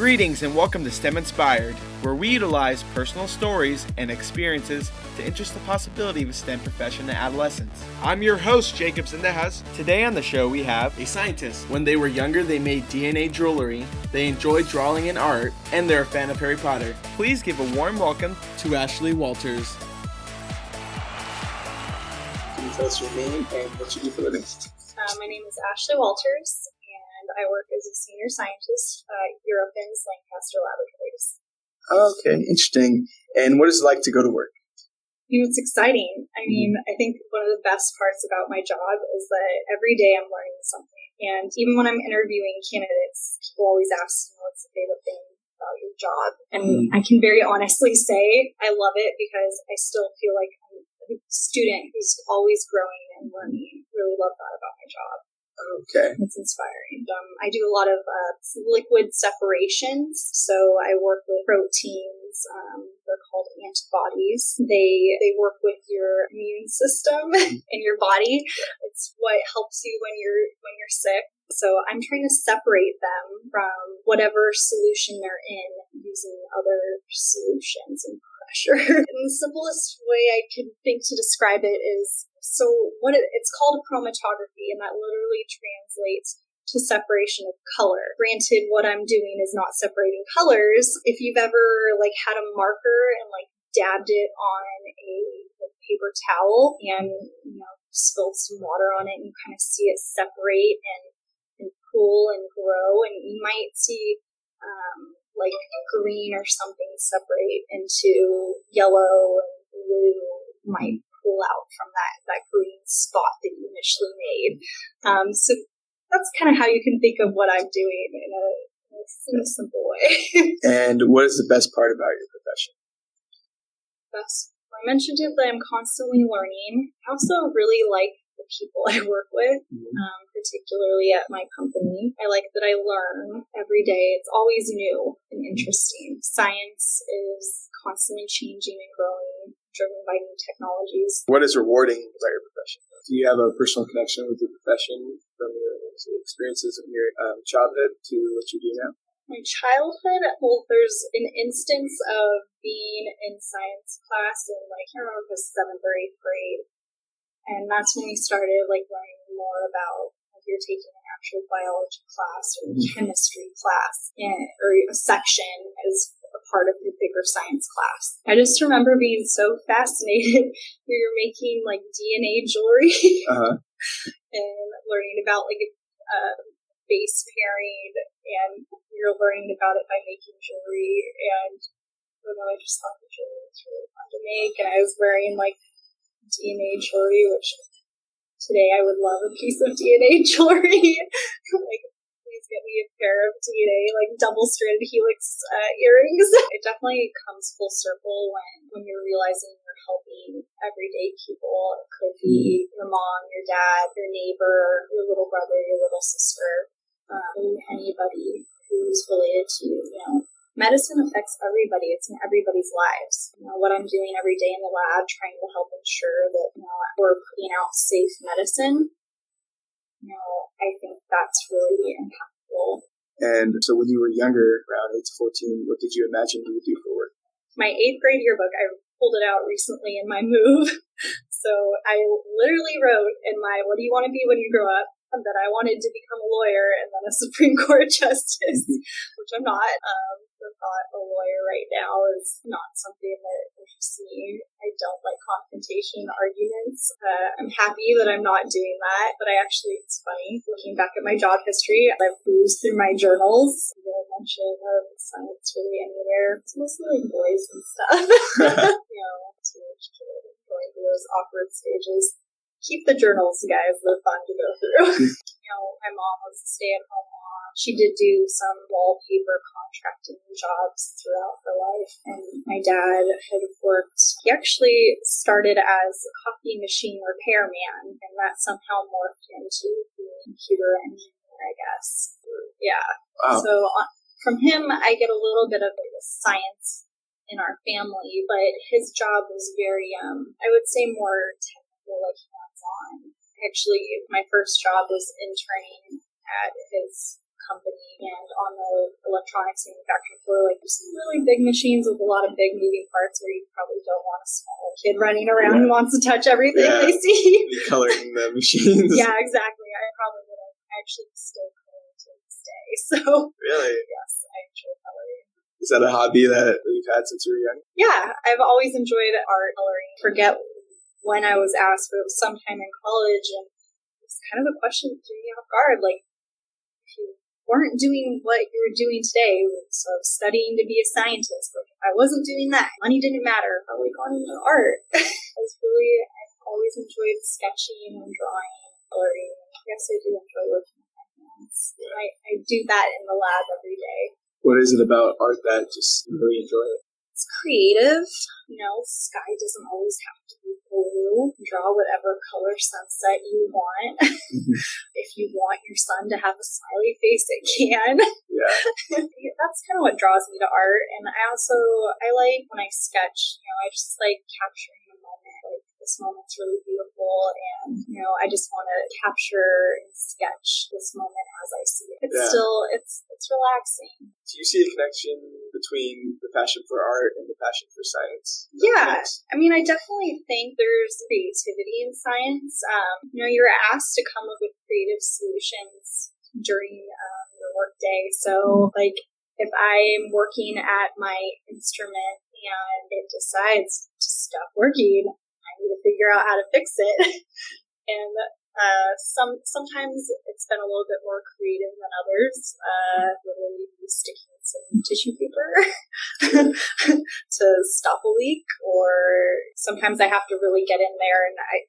Greetings and welcome to STEM Inspired, where we utilize personal stories and experiences to interest the possibility of a STEM profession in adolescence. I'm your host, Jacob Zendejas. Today on the show we have a scientist. When they were younger, they made DNA jewelry, they enjoyed drawing and art, and they're a fan of Harry Potter. Please give a warm welcome to Ashley Walters. Can you tell us your name and what you do for a living? My name is Ashley Walters, and I work as a senior scientist at Eurofins Lancaster Laboratories. Okay, interesting. And what is it like to go to work? It's exciting. I think one of the best parts about my job is that every day I'm learning something. And even when I'm interviewing candidates, people always ask, what's the favorite thing about your job? And I can very honestly say I love it because I still feel like I'm a student who's always growing and learning. Really love that about my job. Okay. It's inspiring. I do a lot of liquid separations. So I work with proteins. They're called antibodies. They work with your immune system in your body. It's what helps you when you're sick. So I'm trying to separate them from whatever solution they're in using other solutions and pressure. And the simplest way I can think to describe it is, it's called chromatography, and that literally translates to separation of color. Granted, what I'm doing is not separating colors. If you've ever had a marker and dabbed it on a paper towel and spilled some water on it, and you kind of see it separate and cool and grow, and you might see green or something separate into yellow and blue, might pull out from that green spot that you initially made. So that's kind of how you can think of what I'm doing in a simple way. And what is the best part about your profession? I mentioned it that I'm constantly learning. I also really like the people I work with, particularly at my company. I like that I learn every day. It's always new and interesting. Science is constantly changing and growing, driven by new technologies. What is rewarding about your profession? Do you have a personal connection with your profession from your experiences of your childhood to what you do now? My childhood, there's an instance of being in science class in, I can't remember if it was 7th or 8th grade. And that's when we started, learning more about, you're taking an actual biology class or a chemistry class, or a section as a part of the bigger science class. I just remember being so fascinated. We were making, DNA jewelry and learning about, base pairing, and we were learning about it by making jewelry, and I just thought the jewelry was really fun to make, and I was wearing, DNA jewelry, which today I would love a piece of DNA jewelry. Please get me a pair of DNA, double-stranded helix earrings. It definitely comes full circle when you're realizing you're helping everyday people. It could be your mom, your dad, your neighbor, your little brother, your little sister, anybody who's related to you. Medicine affects everybody. It's in everybody's lives. What I'm doing every day in the lab, trying to help ensure that we're putting out safe medicine. I think that's really impactful. And so when you were younger, around 8 to 14, what did you imagine you would do for work? My 8th grade yearbook, I pulled it out recently in my move. So I literally wrote in my, what do you want to be when you grow up? That I wanted to become a lawyer and then a Supreme Court justice, which I'm not. The thought a lawyer right now is not something that interests me. I don't like confrontation arguments. I'm happy that I'm not doing that, but it's funny. Looking back at my job history, I've cruised through my journals. I didn't mention science really anywhere. It's mostly boys and stuff. Teenage kid going through those awkward stages. Keep the journals, guys. They're fun to go through. My mom was a stay-at-home mom. She did do some wallpaper contracting jobs throughout her life. And my dad had worked, he actually started as a coffee machine repairman, and that somehow morphed into being a computer engineer, I guess. Yeah. Wow. So from him, I get a little bit of science in our family, but his job was very, I would say more technical, hands-on. Actually, my first job was interning at his company, and on the electronics manufacturing floor, like there's some really big machines with a lot of big moving parts where you probably don't want a small kid running around who wants to touch everything they see. Coloring the machines. Yeah, exactly. I probably would have actually still coloring to this day. So Really? yes, I enjoy coloring. Is that a hobby that you've had since you were young? Yeah, I've always enjoyed art coloring. Forget when I was asked, but it was sometime in college, and it's kind of a question that threw me off guard. Like, if you weren't doing what you were doing today, so studying to be a scientist, like if I wasn't doing that, money didn't matter, I would have gone into art. I've always enjoyed sketching and drawing and coloring. Yes, I do enjoy working with my hands. I do that in the lab every day. What is it about art that just you really enjoy it? It's creative. Sky doesn't always have to be blue. Draw whatever color sunset you want. If you want your sun to have a smiley face, it can. Yeah. That's kind of what draws me to art. And I like when I sketch, I just like capturing a moment. Like, this moment's really beautiful, and, I just want to capture and sketch this moment as I see it. It's relaxing. Do you see a connection between the passion for art and the passion for science? Yeah, I mean, I definitely think there's creativity in science. You're asked to come up with creative solutions during your workday. So, like, if I'm working at my instrument and it decides to stop working, I need to figure out how to fix it. And sometimes it's been a little bit more creative than others. Literally sticking some tissue paper to stop a leak, or sometimes I have to really get in there, and I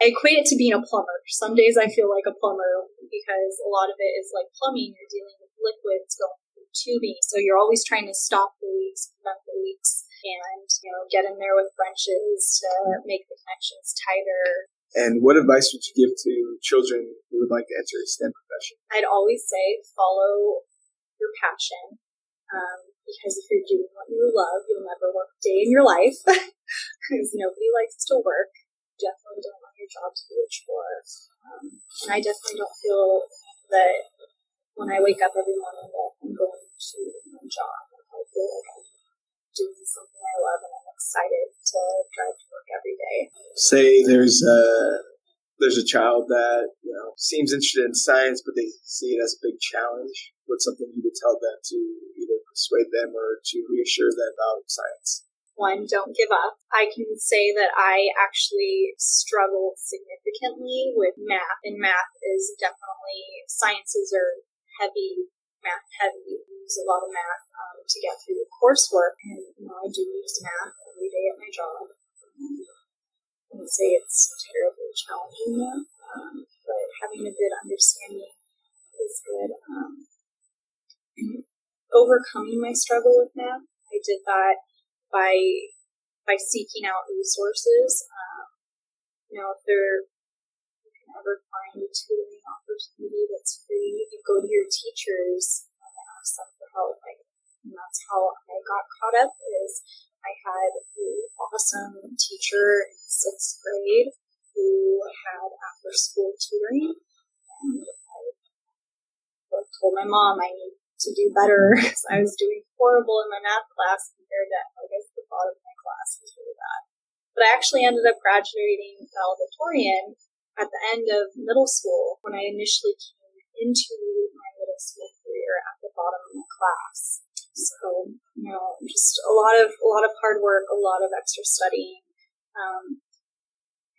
equate it to being a plumber. Some days I feel like a plumber because a lot of it is like plumbing. You're dealing with liquids going through tubing, so you're always trying to stop the leaks, prevent the leaks, and get in there with wrenches to make the connections tighter. And what advice would you give to children who would like to enter a STEM profession? I'd always say follow your passion, because if you're doing what you love, you'll never work a day in your life, because nobody likes to work. You definitely don't want your job to be a chore. And I definitely don't feel that when I wake up every morning that I'm going to my job. I feel like I'm doing something I love, and I'm excited to drive to work every day. Say there's a child that seems interested in science, but they see it as a big challenge. What's something you would tell them to either persuade them or to reassure them about science? One, don't give up. I can say that I actually struggled significantly with math, and math is definitely, sciences are heavy, math heavy. We use a lot of math to get through the coursework, and I do use math every day at my job. I wouldn't say it's terribly challenging math, but having a good understanding is good. And overcoming my struggle with math, I did that by seeking out resources. If you can ever find a tutoring opportunity that's free, you go to your teachers and ask them for help. And that's how I got caught up. Is I had an awesome teacher in 6th grade who had after-school tutoring, and I told my mom I need to do better because I was doing horrible in my math class compared to, the bottom of my class was really bad. But I actually ended up graduating valedictorian at the end of middle school when I initially came into my middle school career at the bottom of my class. So, just a lot of hard work, a lot of extra studying.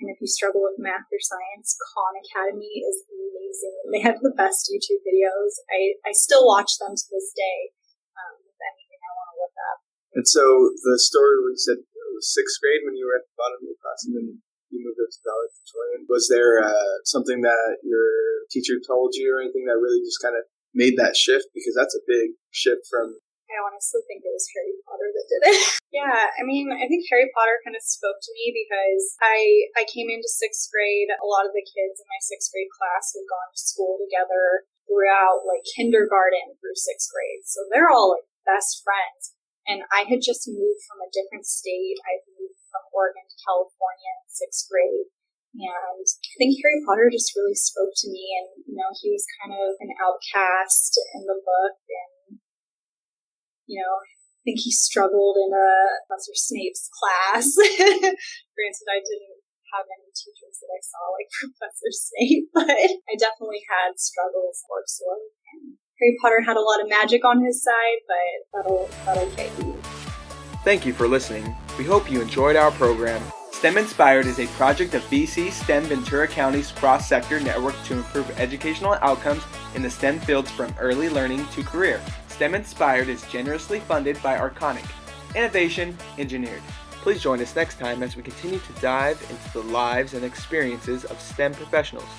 And if you struggle with math or science, Khan Academy is amazing. They have the best YouTube videos. I still watch them to this day. With anything I want to look up. And so the story where you said it was 6th grade when you were at the bottom of your class, and then you moved up to valedictorian. Was there something that your teacher told you or anything that really just kind of made that shift? Because that's a big shift from... I honestly think it was Harry Potter that did it. Yeah, I think Harry Potter kind of spoke to me because I came into 6th grade. A lot of the kids in my 6th grade class had gone to school together throughout kindergarten through 6th grade. So they're all best friends. And I had just moved from a different state. I moved from Oregon to California in 6th grade. And I think Harry Potter just really spoke to me, and, he was kind of an outcast in the book, and, I think he struggled in Professor Snape's class. Granted, I didn't have any teachers that I saw like Professor Snape, but I definitely had struggles for sort. And Harry Potter had a lot of magic on his side, but that'll get you. Thank you for listening. We hope you enjoyed our program. STEM Inspired is a project of BC STEM Ventura County's cross-sector network to improve educational outcomes in the STEM fields from early learning to career. STEM Inspired is generously funded by Arconic, Innovation Engineered. Please join us next time as we continue to dive into the lives and experiences of STEM professionals.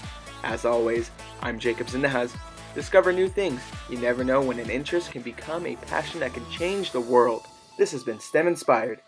As always, I'm Jacob Zindahaz. Discover new things. You never know when an interest can become a passion that can change the world. This has been STEM Inspired.